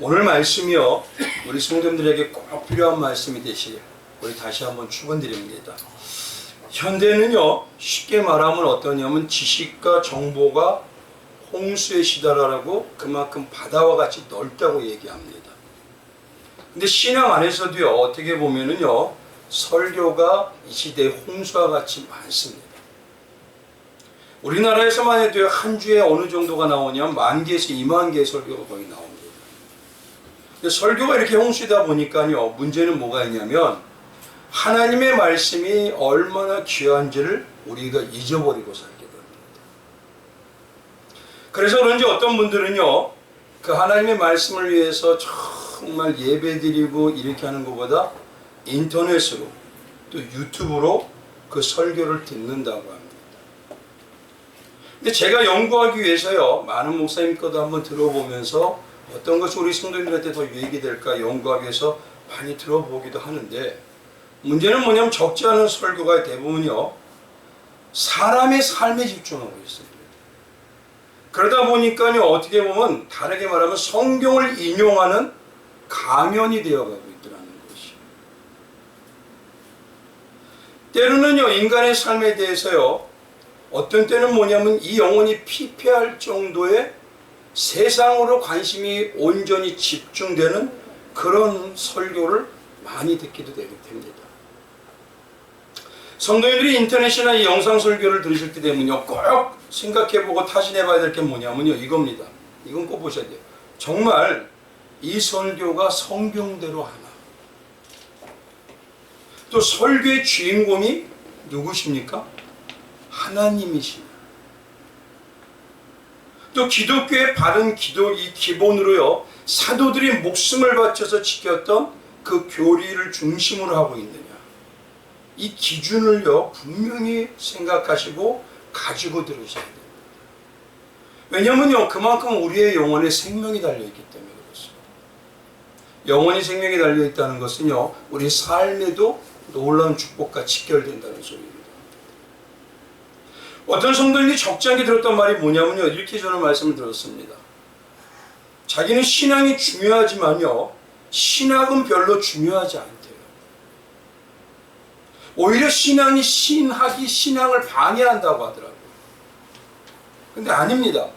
오늘 말씀이요, 우리 성도님들에게 꼭 필요한 말씀이 되시길 우리 다시 한번 축원드립니다. 현대는요, 쉽게 말하면 어떠냐면 지식과 정보가 홍수의 시대라고 그만큼 바다와 같이 넓다고 얘기합니다. 근데 신앙 안에서도요, 어떻게 보면은요, 설교가 이 시대의 홍수와 같이 많습니다. 우리나라에서만 해도 한 주에 어느 정도가 나오냐면 10,000개에서 20,000개의 설교가 거의 나옵니다. 설교가 이렇게 홍수다 보니까요, 문제는 뭐가 있냐면 하나님의 말씀이 얼마나 귀한지를 우리가 잊어버리고 살게 됩니다. 그래서 그런지 어떤 분들은요, 그 하나님의 말씀을 위해서 정말 예배드리고 이렇게 하는 것보다 인터넷으로 또 유튜브로 그 설교를 듣는다고 합니다. 근데 제가 연구하기 위해서요, 많은 목사님 것도 한번 들어보면서 어떤 것이 우리 성도님들한테 더 유익이 될까 연구하기 위해서 많이 들어보기도 하는데, 문제는 뭐냐면 적지 않은 설교가 대부분이요, 사람의 삶에 집중하고 있습니다. 그러다 보니까요, 어떻게 보면 다르게 말하면 성경을 인용하는 강연이 되어가고 있더라는 것이. 때로는요, 인간의 삶에 대해서요, 어떤 때는 뭐냐면 이 영혼이 피폐할 정도의 세상으로 관심이 온전히 집중되는 그런 설교를 많이 듣기도 됩니다. 성도님들이 인터넷이나 이 영상 설교를 들으실 때 되면요, 꼭 생각해보고 타진해봐야 될 게 뭐냐면요, 이겁니다. 이건 꼭 보셔야 돼요. 정말 이 설교가 성경대로 하나? 또 설교의 주인공이 누구십니까? 하나님이십니다. 또 기독교의 바른 기도 이 기본으로요, 사도들이 목숨을 바쳐서 지켰던 그 교리를 중심으로 하고 있느냐, 이 기준을요 분명히 생각하시고 가지고 들으셔야 됩니다. 왜냐면요, 그만큼 우리의 영혼에 생명이 달려있기 때문에 그렇습니다. 영혼이 생명이 달려있다는 것은요, 우리 삶에도 놀라운 축복과 직결된다는 소리입니다. 어떤 성도님이 적지 않게 들었던 말이 뭐냐면요, 이렇게 저는 말씀을 들었습니다. 자기는 신앙이 중요하지만요, 신학은 별로 중요하지 않대요. 오히려 신앙이 신앙을 방해한다고 하더라고요. 근데 아닙니다.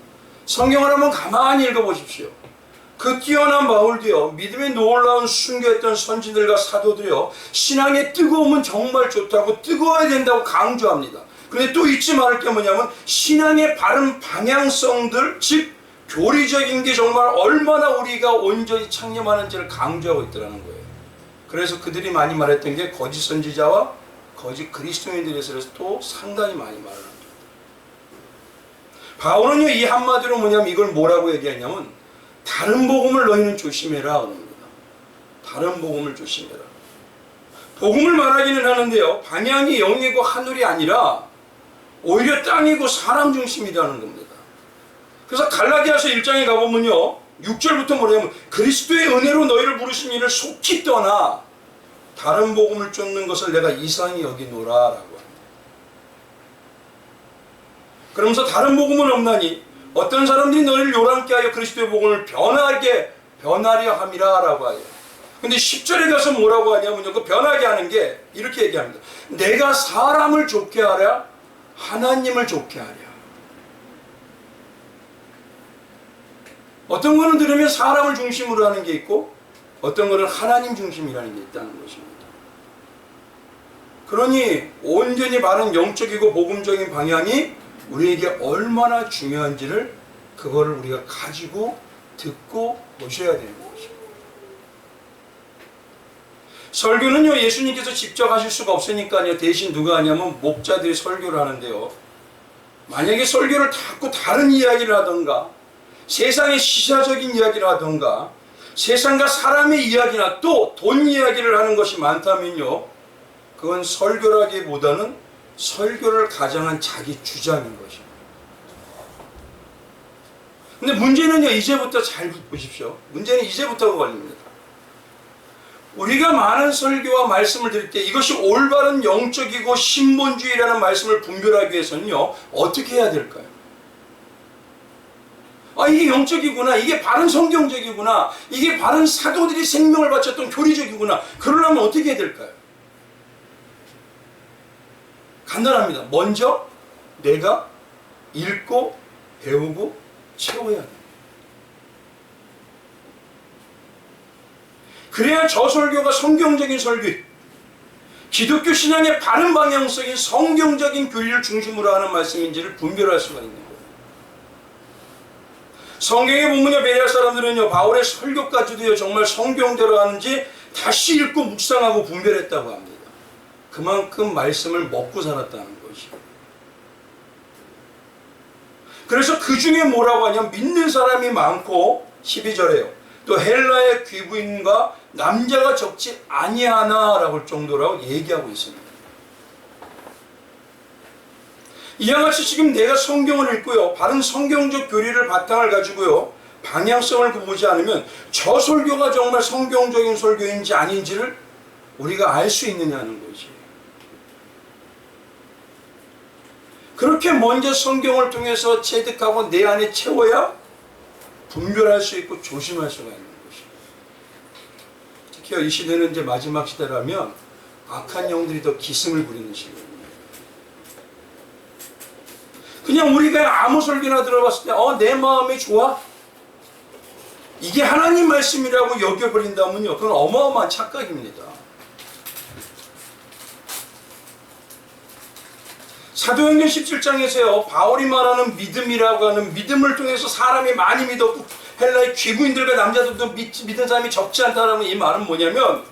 성경을 한번 가만히 읽어보십시오. 그 뛰어난 바울도요, 믿음의 놀라운 순교했던 선지들과 사도들이요, 신앙의 뜨거움은 정말 좋다고, 뜨거워야 된다고 강조합니다. 근데 또 잊지 말을 게 뭐냐면 신앙의 바른 방향성들, 즉 교리적인 게 정말 얼마나 우리가 온전히 창념하는지를 강조하고 있더라는 거예요. 그래서 그들이 많이 말했던 게 거짓 선지자와 거짓 그리스도인들에 대해서 또 상당히 많이 말을 합니다. 바울은요, 이 한마디로 뭐냐면 이걸 뭐라고 얘기하냐면 다른 복음을 너희는 조심해라 그럽니다. 다른 복음을 조심해라. 복음을 말하기는 하는데요, 방향이 영이고 하늘이 아니라 오히려 땅이고 사람 중심이라는 겁니다. 그래서 갈라디아서 1장에 가보면요, 6절부터 뭐냐면 그리스도의 은혜로 너희를 부르신 이를 속히 떠나 다른 복음을 쫓는 것을 내가 이상히 여기노라 라고 합니다. 그러면서 다른 복음은 없나니 어떤 사람들이 너희를 요란케 하여 그리스도의 복음을 변하려 함이라 라고 하요. 근데 10절에 가서 뭐라고 하냐면요, 그 변하게 하는 게 이렇게 얘기합니다. 내가 사람을 좋게 하랴 하나님을 좋게 하랴. 어떤 거는 들으면 사람을 중심으로 하는 게 있고 어떤 거는 하나님 중심이라는 게 있다는 것입니다. 그러니 온전히 바른 영적이고 복음적인 방향이 우리에게 얼마나 중요한지를 그거를 우리가 가지고 듣고 보셔야 되는 것입니다. 설교는요, 예수님께서 직접 하실 수가 없으니까요, 대신 누가 하냐면 목자들이 설교를 하는데요, 만약에 설교를 자꾸 다른 이야기를 하던가 세상의 시사적인 이야기를 하던가 세상과 사람의 이야기나 또 돈 이야기를 하는 것이 많다면요, 그건 설교라기보다는 설교를 가장한 자기 주장인 것입니다. 근데 문제는요, 이제부터 잘 보십시오. 문제는 이제부터가 걸립니다. 우리가 많은 설교와 말씀을 드릴 때 이것이 올바른 영적이고 신본주의라는 말씀을 분별하기 위해서는요, 어떻게 해야 될까요? 아, 이게 영적이구나. 이게 바른 성경적이구나. 이게 바른 사도들이 생명을 바쳤던 교리적이구나. 그러려면 어떻게 해야 될까요? 간단합니다. 먼저 내가 읽고 배우고 채워야 합니다. 그래야 저 설교가 성경적인 설교, 기독교 신앙의 바른 방향성인 성경적인 교리를 중심으로 하는 말씀인지를 분별할 수가 있는 거예요. 성경에 보면요, 베레아 사람들은요, 바울의 설교까지도요, 정말 성경대로 하는지 다시 읽고 묵상하고 분별했다고 합니다. 그만큼 말씀을 먹고 살았다는 것이요. 그래서 그 중에 뭐라고 하냐면, 믿는 사람이 많고, 12절에요. 또 헬라의 귀부인과 남자가 적지 아니하나라고 할 정도라고 얘기하고 있습니다. 이와 같이 지금 내가 성경을 읽고요, 바른 성경적 교리를 바탕을 가지고요, 방향성을 보지 않으면 저 설교가 정말 성경적인 설교인지 아닌지를 우리가 알 수 있느냐는 거지. 그렇게 먼저 성경을 통해서 체득하고 내 안에 채워야 분별할 수 있고 조심할 수가 있는 것이에요. 특히 이 시대는 이제 마지막 시대라면 악한 영들이 더 기승을 부리는 시대입니다. 그냥 우리가 아무 설교나 들어봤을 때 내 마음이 좋아? 이게 하나님 말씀이라고 여겨버린다면요, 그건 어마어마한 착각입니다. 사도행전 17장에서요, 바울이 말하는 믿음이라고 하는 믿음을 통해서 사람이 많이 믿었고 헬라의 귀부인들과 남자들도 믿은 사람이 적지 않다는 이 말은 뭐냐면,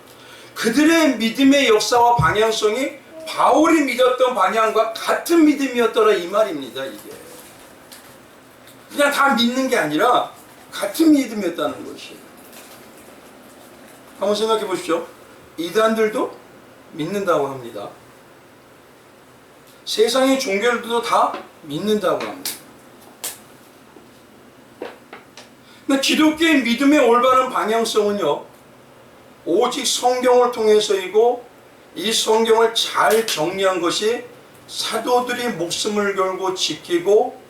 그들의 믿음의 역사와 방향성이 바울이 믿었던 방향과 같은 믿음이었더라, 이 말입니다. 이게 그냥 다 믿는 게 아니라 같은 믿음이었다는 것이에요. 한번 생각해 보십시오. 이단들도 믿는다고 합니다. 세상의 종교들도 다 믿는다고 합니다. 근데 기독교의 믿음의 올바른 방향성은요, 오직 성경을 통해서이고, 이 성경을 잘 정리한 것이 사도들이 목숨을 걸고 지키고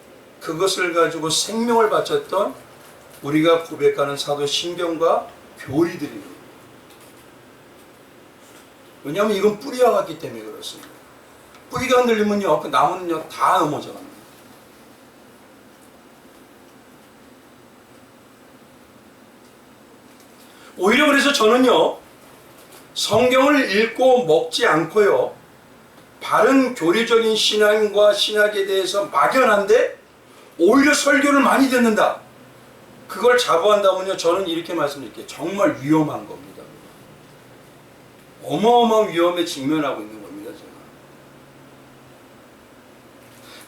그것을 가지고 생명을 바쳤던 우리가 고백하는 사도 신경과 교리들입니다. 왜냐하면 이건 뿌리와 같기 때문에 그렇습니다. 뿌리가 흔들리면요, 그 나무는요 다 넘어져 갑니다. 오히려 그래서 저는요, 성경을 읽고 먹지 않고요, 바른 교리적인 신앙과 신학에 대해서 막연한데 오히려 설교를 많이 듣는다, 그걸 자부한다면요, 저는 이렇게 말씀드릴게요. 정말 위험한 겁니다. 어마어마한 위험에 직면하고 있는 겁니다. 저는.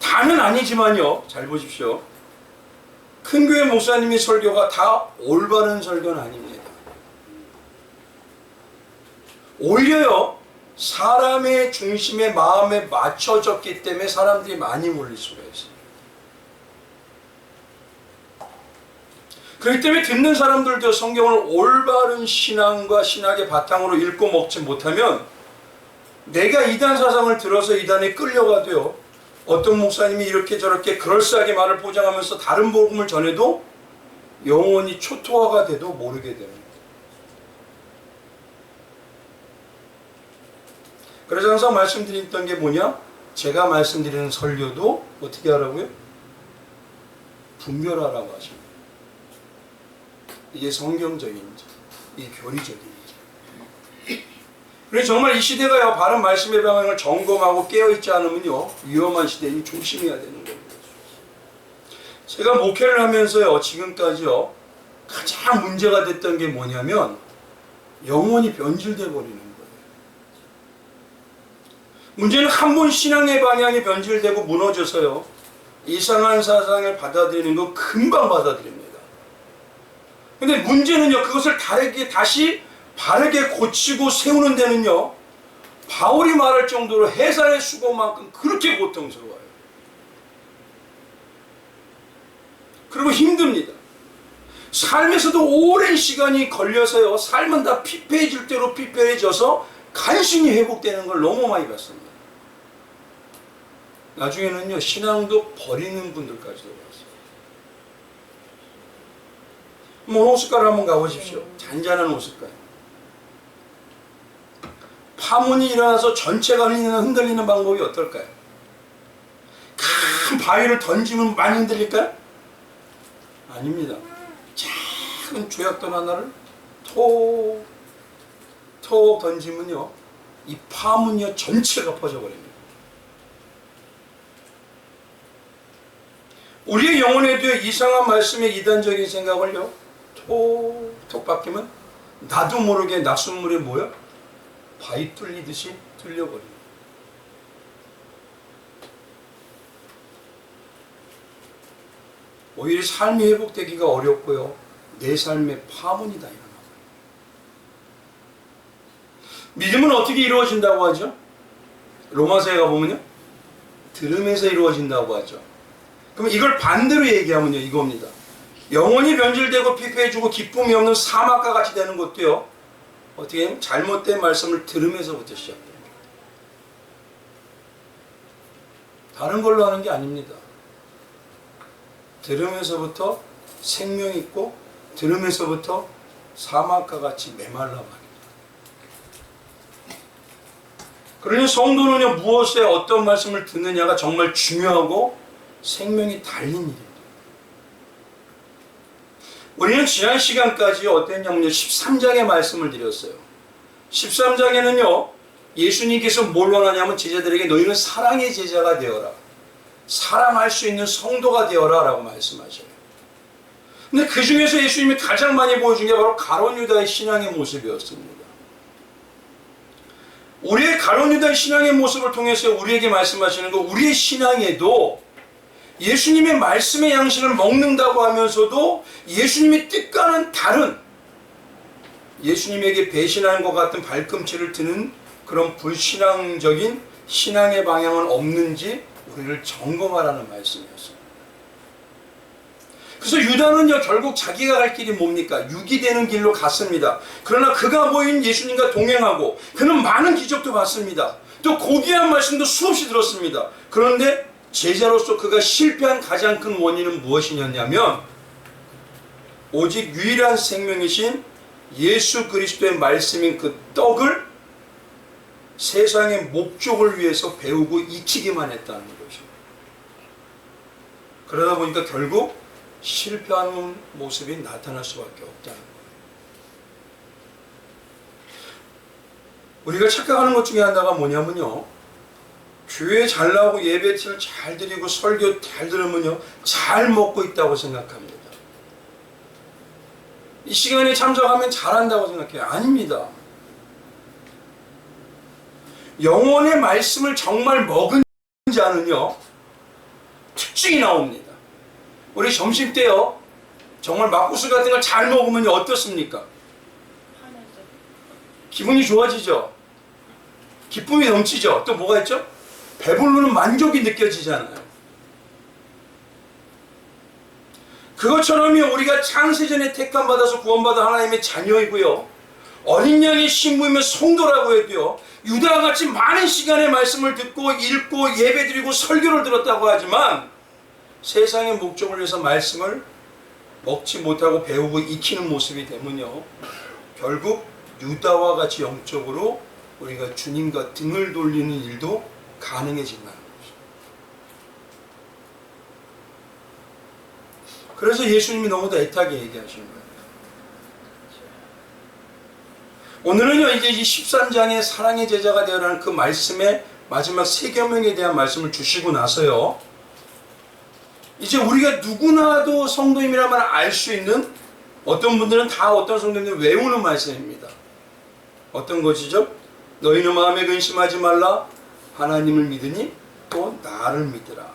다는 아니지만요, 잘 보십시오. 큰 교회 목사님이 설교가 다 올바른 설교는 아닙니다. 오히려요, 사람의 중심의 마음에 맞춰졌기 때문에 사람들이 많이 몰릴 수가 있어요. 그렇기 때문에 듣는 사람들도 성경을 올바른 신앙과 신학의 바탕으로 읽고 먹지 못하면, 내가 이단 사상을 들어서 이단에 끌려가도요, 어떤 목사님이 이렇게 저렇게 그럴싸하게 말을 포장하면서 다른 복음을 전해도 영원히 초토화가 돼도 모르게 됩니다. 그래서 항상 말씀드렸던 게 뭐냐? 제가 말씀드리는 설교도 어떻게 하라고요? 분별하라고 하십니다. 이게 성경적인지, 이게 교리적인지. 그래서 정말 이 시대가요, 바른 말씀의 방향을 점검하고 깨어있지 않으면요, 위험한 시대니 조심해야 되는 겁니다. 제가 목회를 하면서요, 지금까지요, 가장 문제가 됐던 게 뭐냐면, 영혼이 변질돼 버리는 거예요. 문제는 한 번 신앙의 방향이 변질되고 무너져서요, 이상한 사상을 받아들이는 거 금방 받아들입니다. 근데 문제는요, 그것을 다시 바르게 고치고 세우는 데는요, 바울이 말할 정도로 해산의 수고만큼 그렇게 고통스러워요. 그리고 힘듭니다. 삶에서도 오랜 시간이 걸려서요, 삶은 다 피폐해질 대로 피폐해져서 간신히 회복되는 걸 너무 많이 봤습니다. 나중에는요, 신앙도 버리는 분들까지도 봤어요. 뭐 호숫가를 한번 가보십시오. 잔잔한 호숫가. 파문이 일어나서 전체가 흔들리는 방법이 어떨까요? 큰 바위를 던지면 많이 흔들릴까요? 아닙니다. 작은 조약돌 하나를 톡 던지면요, 이 파문이요 전체가 퍼져버립니다. 우리의 영혼에도 이상한 말씀에 이단적인 생각을요 톡 바뀌면 나도 모르게 낙숫물에 모여 바위 뚫리듯이 뚫려버립니다. 오히려 삶이 회복되기가 어렵고요, 내 삶에 파문이 다 일어나요. 믿음은 어떻게 이루어진다고 하죠? 로마서에 가보면요, 들음에서 이루어진다고 하죠. 그럼 이걸 반대로 얘기하면요, 이겁니다. 영혼이 변질되고 피폐해지고 기쁨이 없는 사막과 같이 되는 것도요, 어떻게 하면 잘못된 말씀을 들으면서부터 시작됩니다. 다른 걸로 하는 게 아닙니다. 들으면서부터 생명 있고, 들으면서부터 사막과 같이 메말라 말입니다. 그러니 성도는요, 무엇에 어떤 말씀을 듣느냐가 정말 중요하고 생명이 달린 일입니다. 우리는 지난 시간까지 어땠냐면요, 13장의 말씀을 드렸어요. 13장에는요, 예수님께서 뭘 원하냐면 제자들에게 너희는 사랑의 제자가 되어라, 사랑할 수 있는 성도가 되어라 라고 말씀하셔요. 근데 그 중에서 예수님이 가장 많이 보여준 게 바로 가룟 유다의 신앙의 모습이었습니다. 우리의 가룟 유다의 신앙의 모습을 통해서 우리에게 말씀하시는 거, 우리의 신앙에도 예수님의 말씀의 양식을 먹는다고 하면서도 예수님의 뜻과는 다른, 예수님에게 배신하는 것 같은 발꿈치를 드는 그런 불신앙적인 신앙의 방향은 없는지 우리를 점검하라는 말씀이었어요. 그래서 유다는요, 결국 자기가 갈 길이 뭡니까? 육이 되는 길로 갔습니다. 그러나 그가 모인 예수님과 동행하고 그는 많은 기적도 봤습니다. 또 고귀한 말씀도 수없이 들었습니다. 그런데 제자로서 그가 실패한 가장 큰 원인은 무엇이냐면, 오직 유일한 생명이신 예수 그리스도의 말씀인 그 떡을 세상의 목적을 위해서 배우고 익히기만 했다는 것이죠. 그러다 보니까 결국 실패하는 모습이 나타날 수밖에 없다는 거예요. 우리가 착각하는 것 중에 하나가 뭐냐면요, 교회 잘 나오고 예배를 잘 드리고 설교 잘 들으면요, 잘 먹고 있다고 생각합니다. 이 시간에 참석하면 잘한다고 생각해요. 아닙니다. 영혼의 말씀을 정말 먹은 자는요, 특징이 나옵니다. 우리 점심 때요, 정말 막국수 같은 걸 잘 먹으면 어떻습니까? 기분이 좋아지죠? 기쁨이 넘치죠? 또 뭐가 있죠? 배부르는 만족이 느껴지잖아요. 그것처럼요, 우리가 창세전에 택함받아서 구원받은 하나님의 자녀이고요, 어린 양의 신부이며 성도라고 해도요, 유다와 같이 많은 시간의 말씀을 듣고 읽고 예배드리고 설교를 들었다고 하지만 세상의 목적을 위해서 말씀을 먹지 못하고 배우고 익히는 모습이 되면요, 결국 유다와 같이 영적으로 우리가 주님과 등을 돌리는 일도 가능해진다는 거죠. 그래서 예수님이 너무도 애타게 얘기하시는 거예요. 오늘은요, 이제 이 13장의 사랑의 제자가 되어라는 그 말씀의 마지막 세 계명에 대한 말씀을 주시고 나서요, 이제 우리가 누구나도 성도임이라면 알 수 있는, 어떤 분들은 다 어떤 성도님들 외우는 말씀입니다. 어떤 것이죠? 너희는 마음에 근심하지 말라, 하나님을 믿으니 또 나를 믿으라.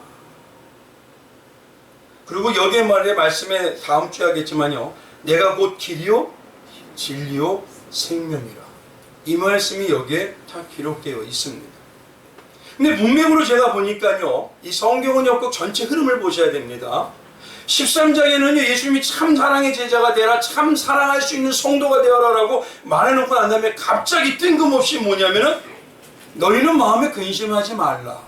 그리고 여기에 말씀에 다음 주에 하겠지만요, 내가 곧 길이요 진리요 생명이라. 이 말씀이 여기에 다 기록되어 있습니다. 근데 문맥으로 제가 보니까요, 이 성경은요, 꼭 전체 흐름을 보셔야 됩니다. 13장에는요, 예수님이 참 사랑의 제자가 되라, 참 사랑할 수 있는 성도가 되어라 라고 말해놓고 난 다음에 갑자기 뜬금없이 뭐냐면은, 너희는 마음에 근심하지 말라.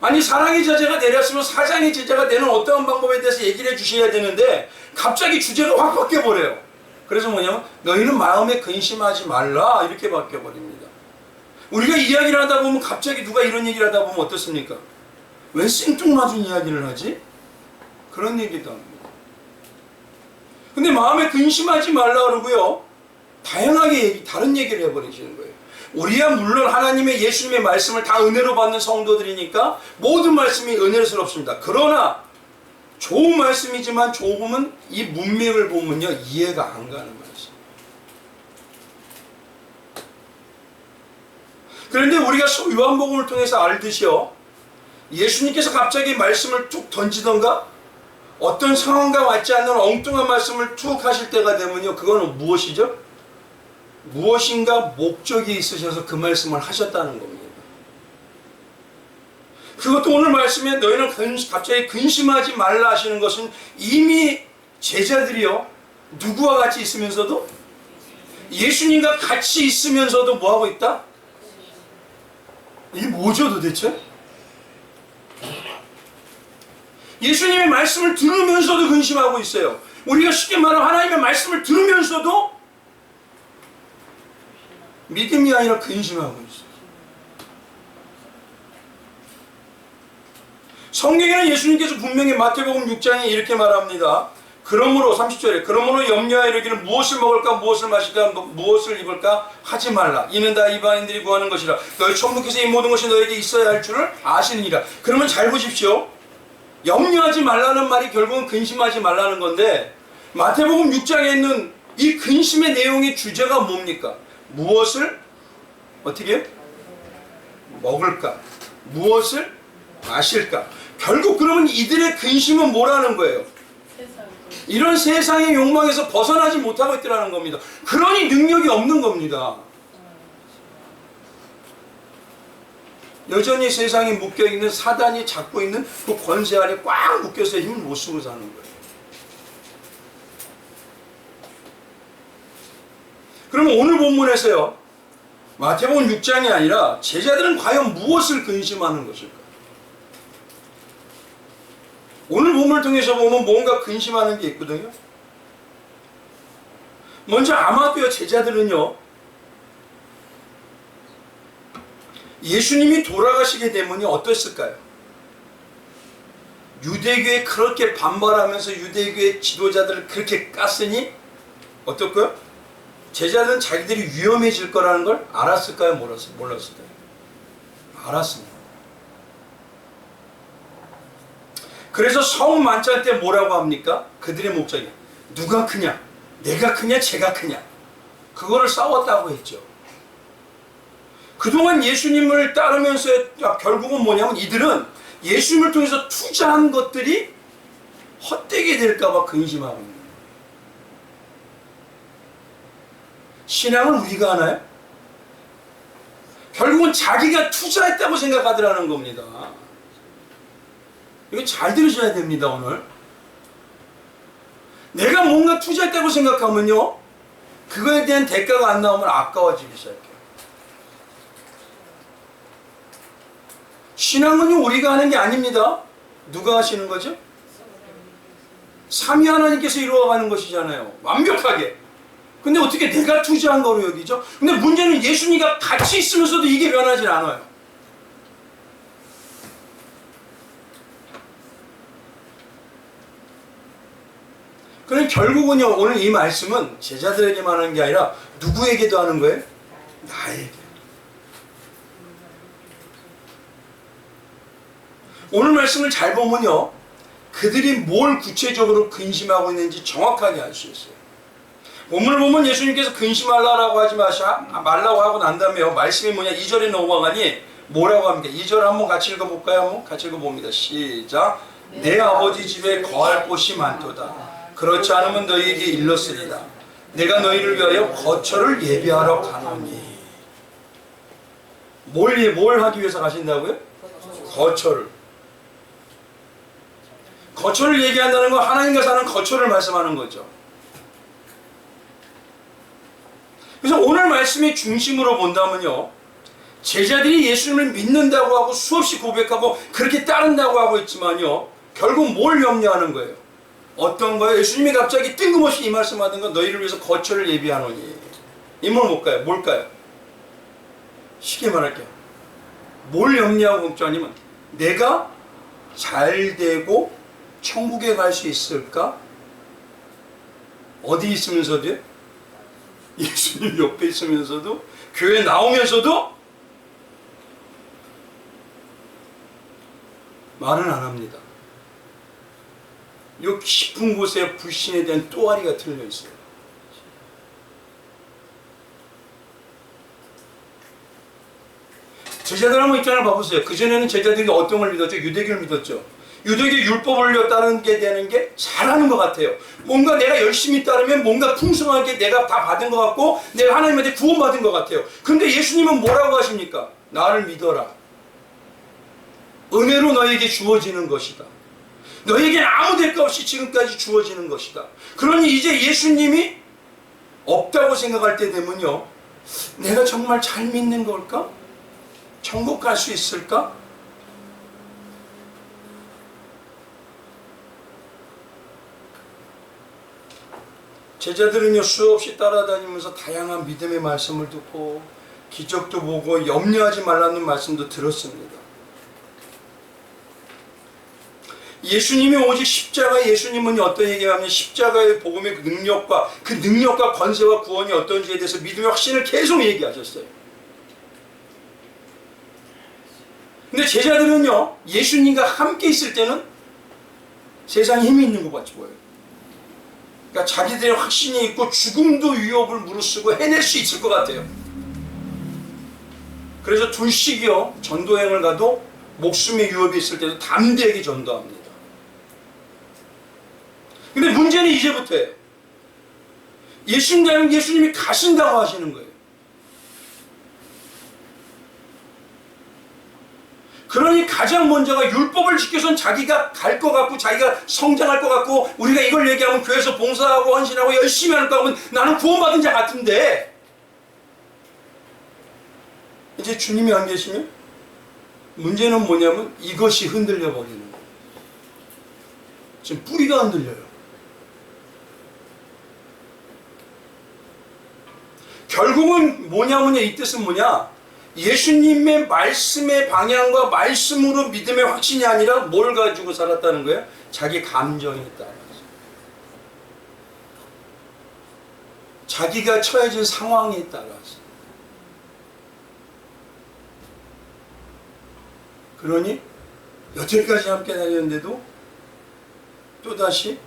아니 사랑의 제재가 내렸으면 사장의 제재가 되는 어떠한 방법에 대해서 얘기를 해주셔야 되는데 갑자기 주제가 확 바뀌어버려요. 그래서 뭐냐면 너희는 마음에 근심하지 말라 이렇게 바뀌어버립니다. 우리가 이야기를 하다 보면 갑자기 누가 이런 얘기를 하다 보면 어떻습니까? 왜 생뚱맞은 이야기를 하지? 그런 얘기도 합니다. 근데 마음에 근심하지 말라 그러고요. 다양하게 다른 얘기를 해버리시는 거예요. 우리야 물론 하나님의 예수님의 말씀을 다 은혜로 받는 성도들이니까 모든 말씀이 은혜스럽습니다. 그러나 좋은 말씀이지만 조금은 이 문맥을 보면요 이해가 안 가는 말씀. 그런데 우리가 요한복음을 통해서 알듯이요 예수님께서 갑자기 말씀을 툭 던지던가 어떤 상황과 맞지 않는 엉뚱한 말씀을 툭 하실 때가 되면요 그거는 무엇이죠? 무엇인가 목적이 있으셔서 그 말씀을 하셨다는 겁니다. 그것도 오늘 말씀에 너희는 갑자기 근심하지 말라 하시는 것은 이미 제자들이요 누구와 같이 있으면서도 예수님과 같이 있으면서도 뭐하고 있다? 이게 뭐죠 도대체? 예수님의 말씀을 들으면서도 근심하고 있어요. 우리가 쉽게 말하면 하나님의 말씀을 들으면서도 믿음이 아니라 근심하고 있어요. 성경에는 예수님께서 분명히 마태복음 6장에 이렇게 말합니다. 그러므로 30절에 그러므로 염려하여 이르기를 무엇을 먹을까 무엇을 마실까 무엇을 입을까 하지 말라. 이는 다 이방인들이 구하는 것이라. 너희 천국에서 이 모든 것이 너에게 있어야 할 줄을 아시느니라. 그러면 잘 보십시오. 염려하지 말라는 말이 결국은 근심하지 말라는 건데 마태복음 6장에 있는 이 근심의 내용의 주제가 뭡니까? 무엇을 어떻게 먹을까? 무엇을 마실까? 결국 그러면 이들의 근심은 뭐라는 거예요? 이런 세상의 욕망에서 벗어나지 못하고 있더라는 겁니다. 그러니 능력이 없는 겁니다. 여전히 세상에 묶여있는 사단이 잡고 있는 그 권세 아래 꽉 묶여서 힘을 못 쓰고 사는 거예요. 그러면 오늘 본문에서요 마태복음 6장이 아니라 제자들은 과연 무엇을 근심하는 것일까? 오늘 본문을 통해서 보면 뭔가 근심하는 게 있거든요. 먼저 아마도요 제자들은요 예수님이 돌아가시게 되면 어땠을까요? 유대교에 그렇게 반발하면서 유대교의 지도자들을 그렇게 깠으니 어떨까요? 제자들은 자기들이 위험해질 거라는 걸 알았을까요? 몰랐을까요? 알았습니다. 그래서 성 만찬 때 뭐라고 합니까? 그들의 목적이 누가 크냐? 내가 크냐? 제가 크냐? 그거를 싸웠다고 했죠. 그동안 예수님을 따르면서 결국은 뭐냐면 이들은 예수님을 통해서 투자한 것들이 헛되게 될까 봐 근심하고 있는 거예요. 신앙을 우리가 하나요? 결국은 자기가 투자했다고 생각하더라는 겁니다. 이거 잘 들으셔야 됩니다. 오늘 내가 뭔가 투자했다고 생각하면요 그거에 대한 대가가 안 나오면 아까워지기 시작해요. 신앙은요 우리가 하는 게 아닙니다. 누가 하시는 거죠? 삼위 하나님께서 이루어가는 것이잖아요. 완벽하게. 근데 어떻게 내가 투자한 거로 여기죠? 근데 문제는 예수님과 같이 있으면서도 이게 변하지 않아요. 그럼 결국은요 오늘 이 말씀은 제자들에게만 하는 게 아니라 누구에게도 하는 거예요? 나에게. 오늘 말씀을 잘 보면요 그들이 뭘 구체적으로 근심하고 있는지 정확하게 알 수 있어요. 본문을 보면 예수님께서 근심하라고 하지 말라고 하고 난 다음에 말씀이 뭐냐 2절에 넘어가니 뭐라고 합니까? 2절 한번 같이 읽어볼까요? 한번 같이 읽어봅니다. 시작. 내 아버지 집에 거할 곳이 많도다. 그렇지 않으면 너희에게 일렀으리라. 내가 너희를 위하여 거처를 예비하러 가노니. 뭘 하기 위해서 가신다고요? 거처를. 거처를 얘기한다는 건 하나님과 사는 거처를 말씀하는 거죠. 그래서 오늘 말씀의 중심으로 본다면요 제자들이 예수님을 믿는다고 하고 수없이 고백하고 그렇게 따른다고 하고 있지만요, 결국 뭘 염려하는 거예요? 어떤 거예요? 예수님이 갑자기 뜬금없이 이 말씀하던 건 너희를 위해서 거처를 예비하노니. 이뭘 뭘까요? 뭘까요? 쉽게 말할게요. 뭘 염려하고 걱정하냐면 내가 잘 되고 천국에 갈 수 있을까? 어디 있으면서도요? 예수님 옆에 있으면서도, 교회 나오면서도 말은 안 합니다. 요 깊은 곳에 불신에 대한 또아리가 틀려 있어요. 제자들 한번 입장을 봐보세요. 그전에는 제자들이 어떤 걸 믿었죠? 유대교를 믿었죠. 유대교 율법을 따르게 되는 게 잘하는 것 같아요. 뭔가 내가 열심히 따르면 뭔가 풍성하게 내가 다 받은 것 같고 내가 하나님한테 구원받은 것 같아요. 근데 예수님은 뭐라고 하십니까? 나를 믿어라. 은혜로 너에게 주어지는 것이다. 너에게는 아무 대가 없이 지금까지 주어지는 것이다. 그러니 이제 예수님이 없다고 생각할 때 되면요, 내가 정말 잘 믿는 걸까? 천국 갈 수 있을까? 제자들은요, 수없이 따라다니면서 다양한 믿음의 말씀을 듣고 기적도 보고 염려하지 말라는 말씀도 들었습니다. 예수님이 오직 십자가, 예수님은 어떤 얘기하면 십자가의 복음의 그 능력과 권세와 구원이 어떤지에 대해서 믿음의 확신을 계속 얘기하셨어요. 근데 제자들은요, 예수님과 함께 있을 때는 세상에 힘이 있는 것 같이 보여요. 그러니까 자기들의 확신이 있고 죽음도 위협을 무릅쓰고 해낼 수 있을 것 같아요. 그래서 둘씩이요, 전도행을 가도 목숨의 위협이 있을 때도 담대하게 전도합니다. 근데 문제는 이제부터예요. 예수님이 가신다고 하시는 거예요. 그러니 가장 먼저가 율법을 지켜서는 자기가 갈 것 같고 자기가 성장할 것 같고 우리가 이걸 얘기하면 교회에서 봉사하고 헌신하고 열심히 하는 거 하면 나는 구원받은 자 같은데, 이제 주님이 안 계시면 문제는 뭐냐면 이것이 흔들려 버리는 거예요. 지금 뿌리가 흔들려요. 결국은 뭐냐면요, 이 뜻은 뭐냐, 예수님의 말씀의 방향과 말씀으로 믿음의 확신이 아니라 뭘 가지고 살았다는 거예요? 자기 감정에 따라서, 자기가 처해진 상황에 따라서. 그러니 여태까지 함께 다녔는데도 또다시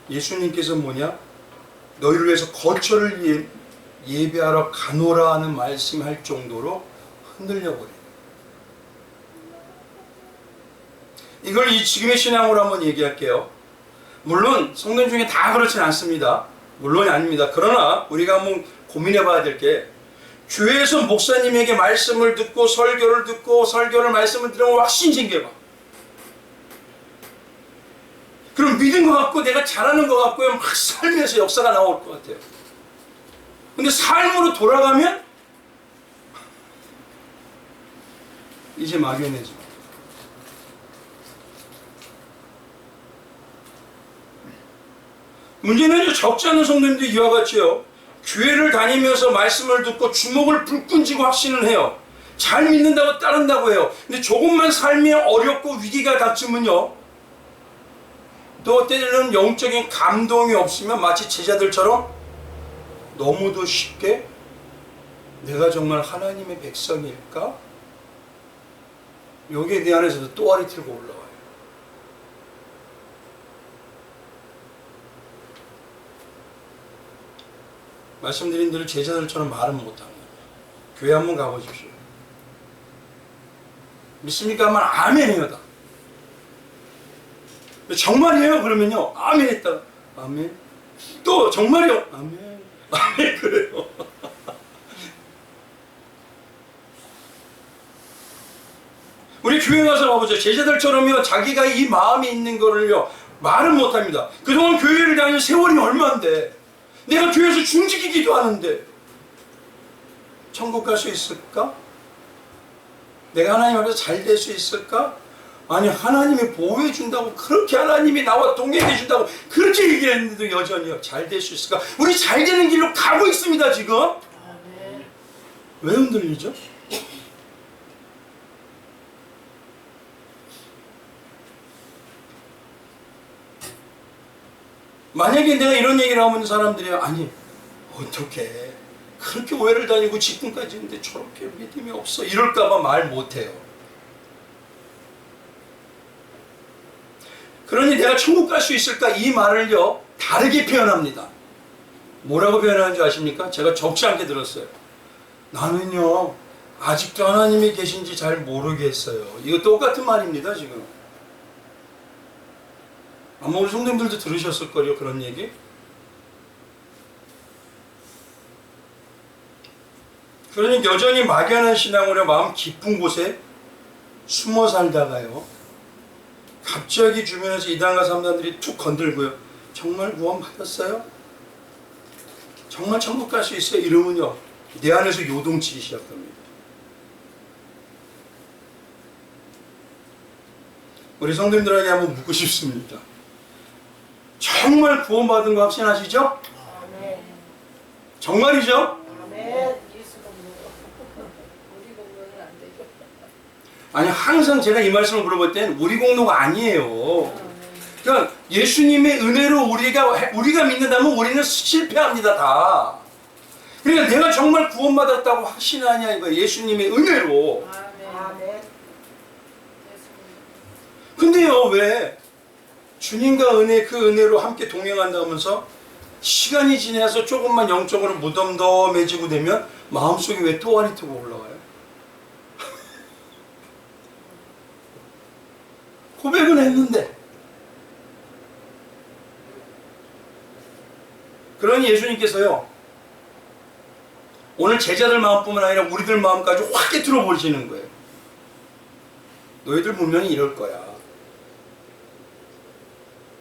예수님께서 뭐냐, 너희를 위해서 거처를 예배하러 가노라 하는 말씀할 정도로 흔들려버려요. 이걸 지금의 신앙으로 한번 얘기할게요. 물론 성도 중에 다 그렇진 않습니다. 물론이 아닙니다. 그러나 우리가 한번 고민해 봐야 될 게, 교회에서 목사님에게 말씀을 듣고 설교를 말씀을 들으면 확신 생겨봐. 그럼 믿은 것 같고 내가 잘하는 것 같고요, 막 삶에서 역사가 나올 것 같아요. 근데 삶으로 돌아가면 이제 막연해져. 문제는 적지 않은 성도님들이 이와 같이요, 교회를 다니면서 말씀을 듣고 주먹을 불끈 쥐고 확신을 해요. 잘 믿는다고 따른다고 해요. 근데 조금만 삶이 어렵고 위기가 닥치면요, 또 때로는 영적인 감동이 없으면 마치 제자들처럼 너무도 쉽게 내가 정말 하나님의 백성일까? 여기에 대한해서도 또아리 틀고 올라와요. 말씀드린 대로 제자들처럼 말은 못합니다. 교회 한번 가보십시오. 믿습니까? 하면 아멘 해요 다. 정말이에요? 그러면요, 아멘 했다가 아멘. 또 정말이요? 아멘. 아멘. 그래요. 우리 교회 가서 봐보죠. 제자들처럼요, 자기가 이 마음이 있는 거를요 말은 못합니다. 그동안 교회를 다니는 세월이 얼마인데, 내가 교회에서 중직이기도 하는데 천국 갈 수 있을까? 내가 하나님 앞에서 잘 될 수 있을까? 아니, 하나님이 보호해 준다고, 그렇게 하나님이 나와 동행해 준다고 그렇게 얘기했는데도 여전히요, 잘 될 수 있을까? 우리 잘 되는 길로 가고 있습니다 지금. 왜 흔들리죠? 만약에 내가 이런 얘기를 하면 사람들이, 아니 어떻게 그렇게 오해를 다니고 직분까지 했는데 저렇게 믿음이 없어, 이럴까봐 말 못해요. 그러니 내가 천국 갈 수 있을까? 이 말을요 다르게 표현합니다. 뭐라고 표현하는 줄 아십니까? 제가 적지 않게 들었어요. 나는요 아직도 하나님이 계신지 잘 모르겠어요. 이거 똑같은 말입니다 지금. 아마 우리 성도님들도 들으셨을 거예요 그런 얘기. 그러니 여전히 막연한 신앙으로 마음 깊은 곳에 숨어 살다가요, 갑자기 주변에서 2단과 3단들이 툭 건들고요, 정말 구원 받았어요? 정말 천국 갈 수 있어요? 이러면요 내 안에서 요동치기 시작합니다. 우리 성도님들에게 한번 묻고 싶습니다. 정말 구원받은 거 확신하시죠? 정말이죠? 아니, 항상 제가 이 말씀을 물어볼 때는 우리 공로가 아니에요. 그러니까 예수님의 은혜로 우리가 믿는다면 우리는 실패합니다 다. 그러니까 내가 정말 구원받았다고 확신하냐 이거, 예수님의 은혜로. 근데요 왜 주님과 그 은혜로 함께 동행한다면서 시간이 지나서 조금만 영적으로 무덤덤해지고 되면 마음속에 왜 또 아리트가 올라와요? 고백은 했는데. 그러니 예수님께서요 오늘 제자들 마음뿐만 아니라 우리들 마음까지 확 깨트려 보시는 거예요. 너희들 분명히 이럴 거야.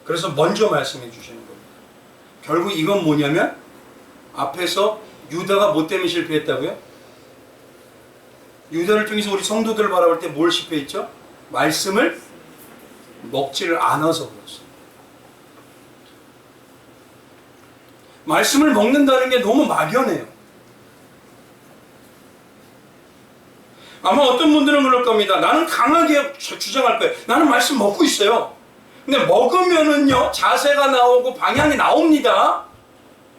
그래서 먼저 말씀해 주시는 겁니다. 결국 이건 뭐냐면, 앞에서 유다가 뭐 때문에 실패했다고요? 유다를 통해서 우리 성도들을 바라볼 때 뭘 실패했죠? 말씀을 먹지를 않아서 그렇습니다. 말씀을 먹는다는 게 너무 막연해요. 아마 어떤 분들은 그럴 겁니다. 나는 강하게 주장할 거예요. 나는 말씀 먹고 있어요. 근데 먹으면은요 자세가 나오고 방향이 나옵니다.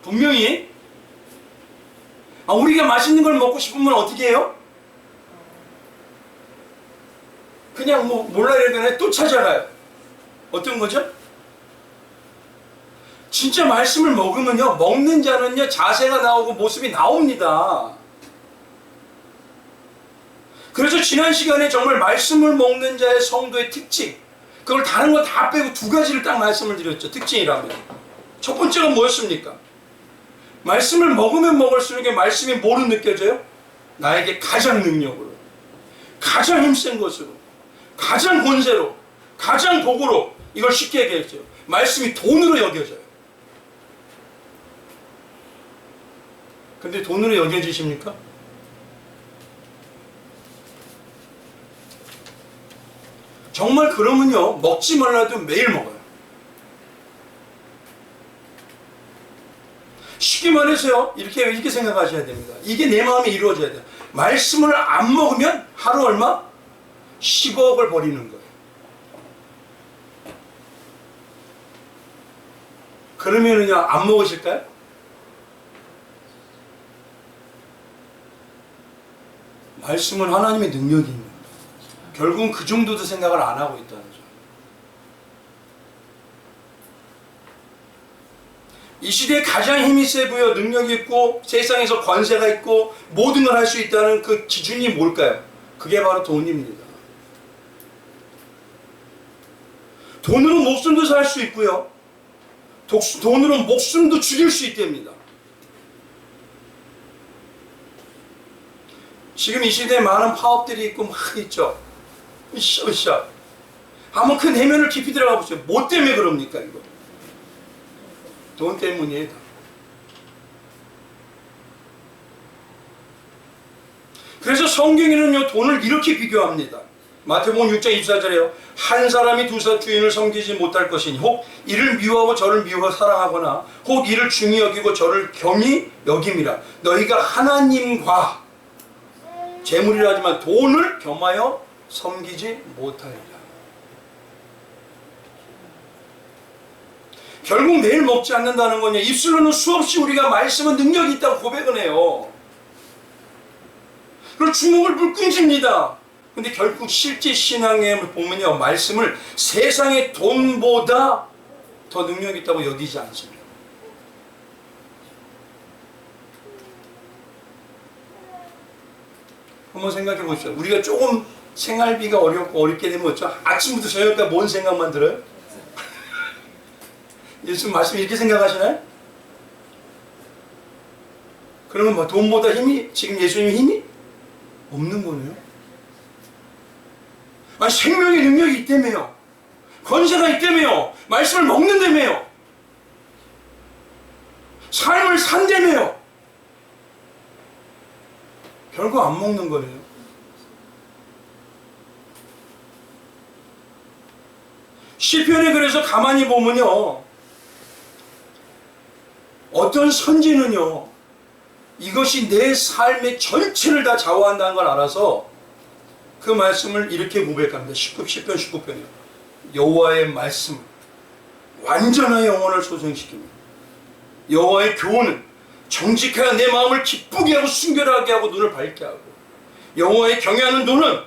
분명히. 우리가 맛있는 걸 먹고 싶으면 어떻게 해요? 그냥 뭐 몰라 이러면 또 찾아가요. 어떤 거죠? 진짜 말씀을 먹으면요 먹는 자는요 자세가 나오고 모습이 나옵니다. 그래서 지난 시간에 정말 말씀을 먹는 자의 성도의 특징, 그걸 다른 거 다 빼고 두 가지를 딱 말씀을 드렸죠. 특징이라면. 첫 번째가 뭐였습니까? 말씀을 먹으면 먹을수록 말씀이 뭐로 느껴져요? 나에게 가장 능력으로, 가장 힘센 것으로, 가장 권세로, 가장 도구로. 이걸 쉽게 얘기했죠. 말씀이 돈으로 여겨져요. 근데 돈으로 여겨지십니까? 정말 그러면요 먹지 말라도 매일 먹어요. 쉽게 말해서요 이렇게 생각하셔야 됩니다. 이게 내 마음에 이루어져야 돼요. 말씀을 안 먹으면 하루 얼마? 10억을 버리는 거예요. 그러면은요 안 먹으실까요? 말씀은 하나님의 능력이 있는 거예요. 결국은 그 정도도 생각을 안 하고 있다는 거죠. 이 시대에 가장 힘이 세 보여 능력이 있고 세상에서 권세가 있고 모든 걸 할 수 있다는 그 기준이 뭘까요? 그게 바로 돈입니다. 돈으로 목숨도 살 수 있고요. 돈으로 목숨도 죽일 수 있답니다. 지금 이 시대에 많은 파업들이 있고 막 있죠. 으쌰으쌰. 한번 그 내면을 깊이 들어가 보세요. 뭐 때문에 그럽니까 이거? 돈 때문이에요. 그래서 성경에는요, 돈을 이렇게 비교합니다. 마태복음 6장 24절에요. 한 사람이 두 주인을 섬기지 못할 것이니 혹 이를 미워하고 저를 미워 사랑하거나 혹 이를 중히 여기고 저를 경히 여김이라. 너희가 하나님과 재물이라 하지만 돈을 겸하여 섬기지 못하리라. 결국 매일 먹지 않는다는 건요, 입술로는 수없이 우리가 말씀은 능력이 있다고 고백은 해요. 그리고 주먹을 불끈집니다. 근데 결국 실제 신앙에 보면요, 말씀을 세상의 돈보다 더 능력 있다고 여기지 않습니다. 한번 생각해 보십시오. 우리가 조금 생활비가 어렵게 되면 어쩌? 아침부터 저녁까지 뭔 생각만 들어요? 예수 말씀 이렇게 생각하시나요? 그러면 뭐 돈보다 힘이, 지금 예수님 힘이 없는 거네요. 아니, 생명의 능력이 있다며요. 권세가 있다며요. 말씀을 먹는다며요. 삶을 산다며요. 결국 안 먹는 거예요. 시편에 그래서 가만히 보면요, 어떤 선지는요, 이것이 내 삶의 전체를 다 좌우한다는 걸 알아서 그 말씀을 이렇게 고백합니다. 시편 19편이요. 여호와의 말씀, 완전한 영혼을 소생시킵니다. 여호와의 교훈은 정직하여 내 마음을 기쁘게 하고 순결하게 하고 눈을 밝게 하고, 여호와의 경외하는 눈은